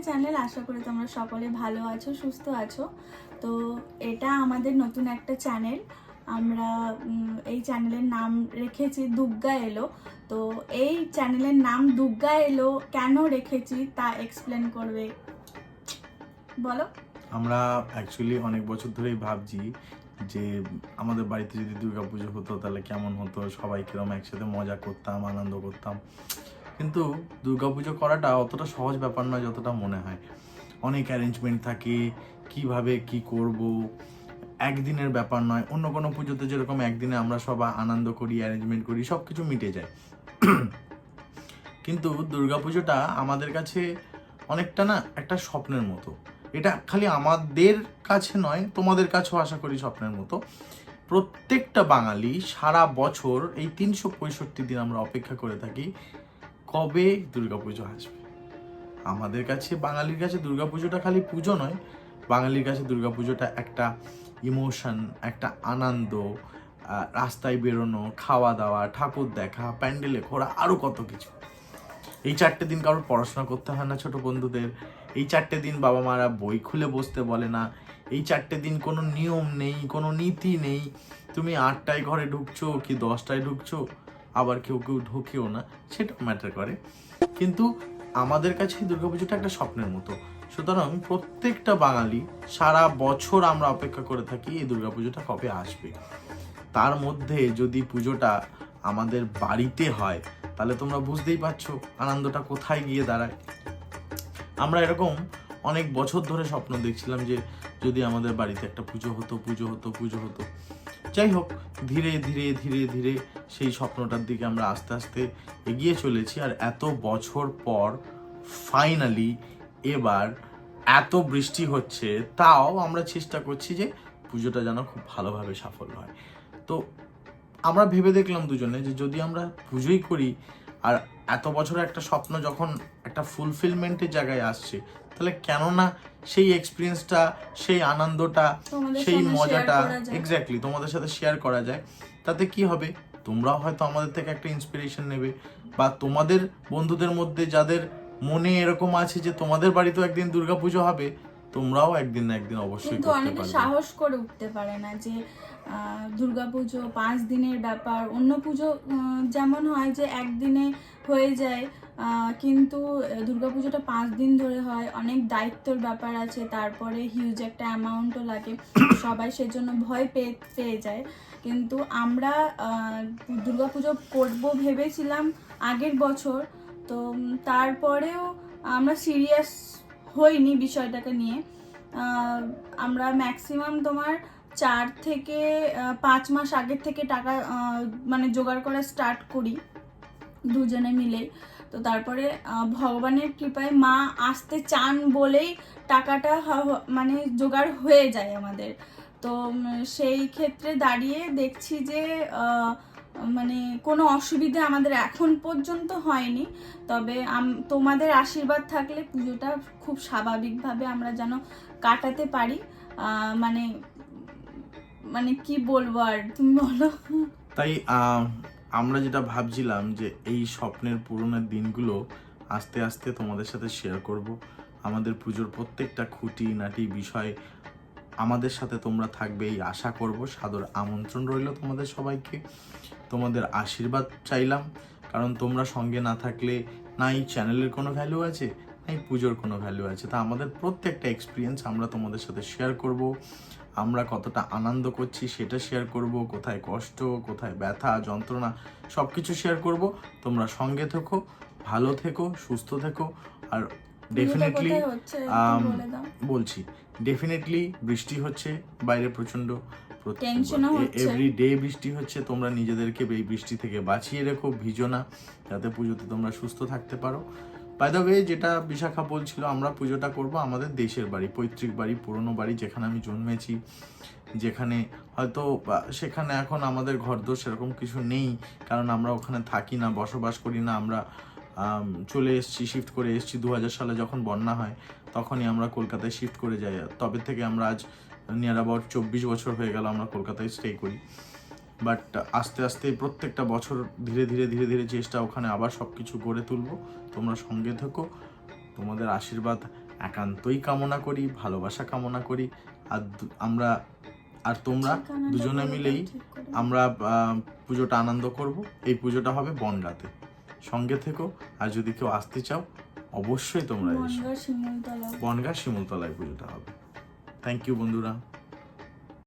Channel. আশা করি তোমরা সকলে ভালো আছো, সুস্থ আছো। তো এটা আমাদের নতুন একটা চ্যানেল। আমরা এই চ্যানেলের নাম রেখেছি দুগ্গা এলো। তো এই চ্যানেলের নাম দুগ্গা এলো কেন রেখেছি তা এক্সপ্লেন করবে, বলো। আমরা অ্যাকচুয়ালি অনেক বছর ধরেই ভাবছি যে আমাদের বাড়িতে যদি দুর্গাপুজো হতো তাহলে কেমন হতো, সবাই কিরকম একসাথে মজা করতাম, আনন্দ করতাম। কিন্তু দুর্গাপুজো করাটা অতটা সহজ ব্যাপার নয় যতটা মনে হয়। অনেক অ্যারেঞ্জমেন্ট থাকে, কিভাবে কি করব, একদিনের ব্যাপার নয়। অন্য কোনো পুজোতে যেরকম একদিনে আমরা সবাই আনন্দ করি, অ্যারেঞ্জমেন্ট করি, সব কিছু মিটে যায়। কিন্তু দুর্গাপুজোটা আমাদের কাছে অনেকটা না একটা স্বপ্নের মতো। এটা খালি আমাদের কাছে নয়, তোমাদের কাছেও আশা করি স্বপ্নের মতো। প্রত্যেকটা বাঙালি সারা বছর এই 365 দিন আমরা অপেক্ষা করে থাকি কবে দুর্গাপুজো আসবে। আমাদের কাছে, বাঙালির কাছে দুর্গাপুজোটা খালি পুজো নয়, বাঙালির কাছে দুর্গাপুজোটা একটা ইমোশন, একটা আনন্দ, রাস্তায় বেরোনো, খাওয়া দাওয়া, ঠাকুর দেখা, প্যান্ডেলে ঘোরা, আরও কত কিছু। এই 4টে দিন কারোর পড়াশোনা করতে হয় না ছোট বন্ধুদের। এই 4টে দিন বাবা মারা বই খুলে বসতে বলে না। এই 4টে দিন কোনো নিয়ম নেই, কোনো নীতি নেই। তুমি 8টায় ঘরে ঢুকছো কি 10টায় ঢুকছো, আবার কেউ কেউ ঢোকেও না, সেটা ম্যাটার করে। কিন্তু আমাদের কাছে দুর্গাপুজোটা একটা স্বপ্নের মতো। সুতরাং প্রত্যেকটা বাঙালি সারা বছর আমরা অপেক্ষা করে থাকি এই দুর্গাপুজোটা কবে আসবে। তার মধ্যে যদি পুজোটা আমাদের বাড়িতে হয় তাহলে তোমরা বুঝতেই পারছো আনন্দটা কোথায় গিয়ে দাঁড়ায়। আমরা এরকম অনেক বছর ধরে স্বপ্ন দেখছিলাম যে যদি আমাদের বাড়িতে একটা পুজো হতো, পুজো হতো, পুজো হতো। যাই হোক, ধীরে ধীরে ধীরে ধীরে সেই স্বপ্নটার দিকে আমরা আস্তে আস্তে এগিয়ে চলেছি। আর এত বছর পর ফাইনালি এবার এত বৃষ্টি হচ্ছে, তাও আমরা চেষ্টা করছি যে পুজোটা যেন খুব ভালোভাবে সাফল্য হয়। তো আমরা ভেবে দেখলাম দুজনে যে যদি আমরা পুজোই করি আর এত বছর একটা স্বপ্ন যখন একটা ফুলফিলমেন্টের জায়গায় আসছে, তাহলে কেন না সেই এক্সপিরিয়েন্সটা, সেই আনন্দটা, সেই মজাটা এক্স্যাক্টলি তোমাদের সাথে শেয়ার করা যায়। তাতে কি হবে, তোমরাও হয়তো আমাদের থেকে একটা ইন্সপিরেশন নেবে, বা তোমাদের বন্ধুদের মধ্যে যাদের মনে এরকম আছে যে তোমাদের বাড়িতেও একদিন দুর্গাপুজো হবে, তোমরাও একদিন না একদিন অবশ্যই কিন্তু করতে অনেকে পারবে। সাহস করে উঠতে পারে না যে দুর্গাপুজো 5 দিনের ব্যাপার। অন্য পুজো যেমন হয় যে একদিনে হয়ে যায়, কিন্তু দুর্গাপুজোটা 5 দিন ধরে হয়, অনেক দায়িত্বর ব্যাপার আছে, তারপরে হিউজ একটা অ্যামাউন্টও লাগে, সবাই সেজন্য ভয় পেয়ে যায়। কিন্তু আমরা দুর্গাপুজো করবো ভেবেছিলাম আগের বছর, তো তারপরেও আমরা সিরিয়াস হইনি বিষয়টাকে নিয়ে। আমরা ম্যাক্সিমাম তোমার 4 থেকে 5 মাস আগের থেকে টাকা মানে জোগাড় করা স্টার্ট করি দুজনে মিলে। তো তারপরে ভগবানের কৃপায় মা আসতে চান বলেই টাকাটা মানে জোগাড় হয়ে যায় আমাদের। তো সেই ক্ষেত্রে দাঁড়িয়ে দেখছি যে মানে কোনো অসুবিধা আমাদের এখন পর্যন্ত হয়নি। তবে তোমাদের আশীর্বাদ থাকলে পুজোটা খুব স্বাভাবিকভাবে আমরা যেন কাটাতে পারি। মানে মানে কি বলবো আর, তুমি বলো। তাই আমরা যেটা ভাবছিলাম যে এই স্বপ্নের পূরণের দিনগুলো আস্তে আস্তে তোমাদের সাথে শেয়ার করব। আমাদের পুজোর প্রত্যেকটা খুঁটিনাটি বিষয় আমাদের সাথে তোমরা থাকবে এই আশা করব। সাদর আমন্ত্রণ রইল তোমাদের সবাইকে, তোমাদের আশীর্বাদ চাইলাম। কারণ তোমরা সঙ্গে না থাকলে না এই চ্যানেলের কোনো ভ্যালু আছে, না এই পুজোর কোনো ভ্যালু আছে। তা আমাদের প্রত্যেকটা এক্সপিরিয়েন্স আমরা তোমাদের সাথে শেয়ার করব। আমরা কতটা আনন্দ করছি সেটা শেয়ার করব, কোথায় কষ্ট, কোথায় ব্যথা যন্ত্রণা, সব কিছু শেয়ার করব। তোমরা সঙ্গে থেকো, ভালো থেকো, সুস্থ থেকো। আর ডেফিনেটলি বলছি, ডেফিনেটলি বৃষ্টি হচ্ছে বাইরে, প্রচণ্ড এভরি ডে বৃষ্টি হচ্ছে। তোমরা নিজেদেরকে এই বৃষ্টি থেকে বাঁচিয়ে রেখো, ভিজো না, যাতে পুজোতে তোমরা সুস্থ থাকতে পারো। বাই দ্য ওয়ে, যেটা বিশাখা বলছিল, আমরা পুজোটা করব আমাদের দেশের বাড়ি, পৈতৃক বাড়ি, পুরনো বাড়ি, যেখানে আমি জন্মেছি, যেখানে হয়তো সেখানে এখন আমাদের ঘরদোর সেরকম কিছু নেই, কারণ আমরা ওখানে থাকি না, বসবাস করি না। আমরা চলে এসেছি, শিফট করে এসেছি 2000 সালে যখন বন্যা হয়, তখনই আমরা কলকাতায় শিফট করে যাই। তবে থেকে আমরা আজ নিয়ার অ্যাবাউট 24 বছর হয়ে গেল আমরা কলকাতায় স্টে করি। বাট আস্তে আস্তে প্রত্যেকটা বছর ধীরে ধীরে ধীরে ধীরে চেষ্টা ওখানে আবার সব কিছু গড়ে তুলবো। তোমরা সঙ্গে থেকো, তোমাদের আশীর্বাদ একান্তই কামনা করি, ভালোবাসা কামনা করি। আর তোমরা ঠিকানাটা দুজনে বলো মিলেই ঠিক করে। আমরা পুজোটা আনন্দ করব। এই পুজোটা হবে বনগাঁতে, সঙ্গে থেকো। আর যদি কেউ আসতে চাও অবশ্যই তোমরা এসো। বনগাঁ শিমুলতলা। বনগাঁ শিমুলতলায় পুজোটা হবে। থ্যাংক ইউ বন্ধুরা।